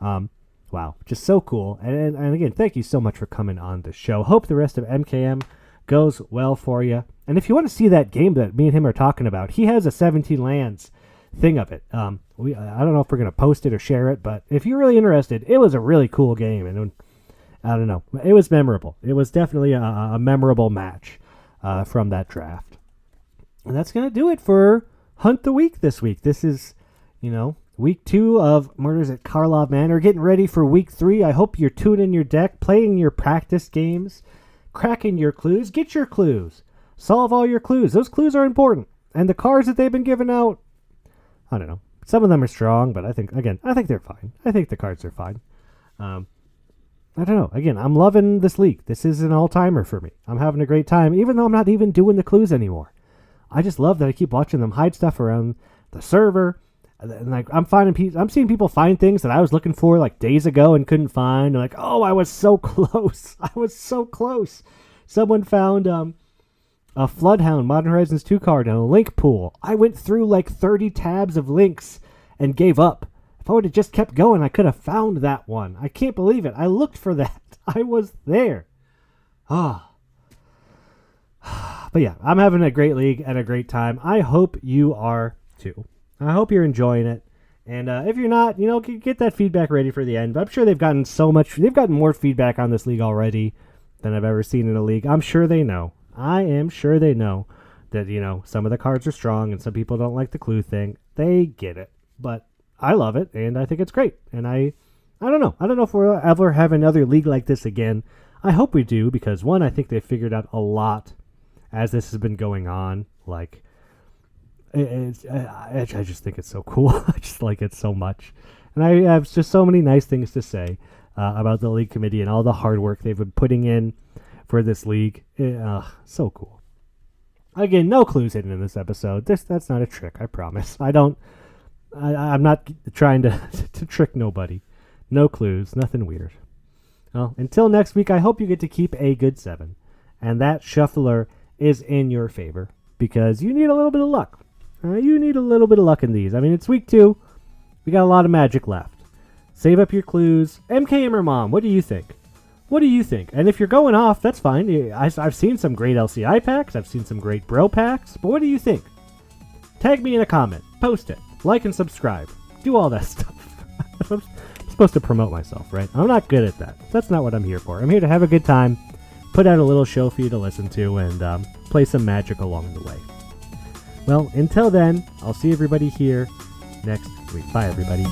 Wow. Just so cool. And again, thank you so much for coming on the show. Hope the rest of MKM goes well for you. And if you want to see that game that me and him are talking about, he has a 17 lands thing of it. I don't know if we're going to post it or share it, but if you're really interested, it was a really cool game. And I don't know. It was memorable. It was definitely a memorable match from that draft. And that's going to do it for Hunt the Week this week. This is, week 2 of Murders at Karlov Manor. Getting ready for week 3. I hope you're tuning your deck, playing your practice games, cracking your clues. Get your clues. Solve all your clues. Those clues are important. And the cards that they've been giving out, I don't know. Some of them are strong, but I think they're fine. I think the cards are fine. I don't know. Again, I'm loving this league. This is an all-timer for me. I'm having a great time, even though I'm not even doing the clues anymore. I just love that I keep watching them hide stuff around the server. And like I'm seeing people find things that I was looking for like days ago and couldn't find. Like, oh, I was so close. I was so close. Someone found a Floodhound Modern Horizons 2 card in a link pool. I went through like 30 tabs of links and gave up. If I would have just kept going, I could have found that one. I can't believe it. I looked for that. I was there. But yeah, I'm having a great league and a great time. I hope you are too. I hope you're enjoying it. And if you're not, get that feedback ready for the end. But I'm sure they've gotten more feedback on this league already than I've ever seen in a league. I'm sure they know. I am sure they know that, some of the cards are strong and some people don't like the clue thing. They get it. But I love it, and I think it's great. And I I don't know. I don't know if we'll ever have another league like this again. I hope we do, because one, I think they figured out a lot as this has been going on. Like, I just think it's so cool. I just like it so much. And I have just so many nice things to say about the league committee and all the hard work they've been putting in for this league. So cool. Again, no clues hidden in this episode. That's not a trick, I promise. I'm not trying to trick nobody. No clues, nothing weird. Well, until next week, I hope you get to keep a good 7. And that shuffler is in your favor, because you need a little bit of luck. You need a little bit of luck in these. I mean, it's week 2. We got a lot of magic left. Save up your clues. MKM or Mom, what do you think? What do you think? And if you're going off, that's fine. I've seen some great LCI packs. I've seen some great bro packs. But what do you think? Tag me in a comment. Post it. Like and subscribe. Do all that stuff. I'm supposed to promote myself, right? I'm not good at that. That's not what I'm here for. I'm here to have a good time, put out a little show for you to listen to, and play some magic along the way. Well, until then, I'll see everybody here next week. Bye, everybody.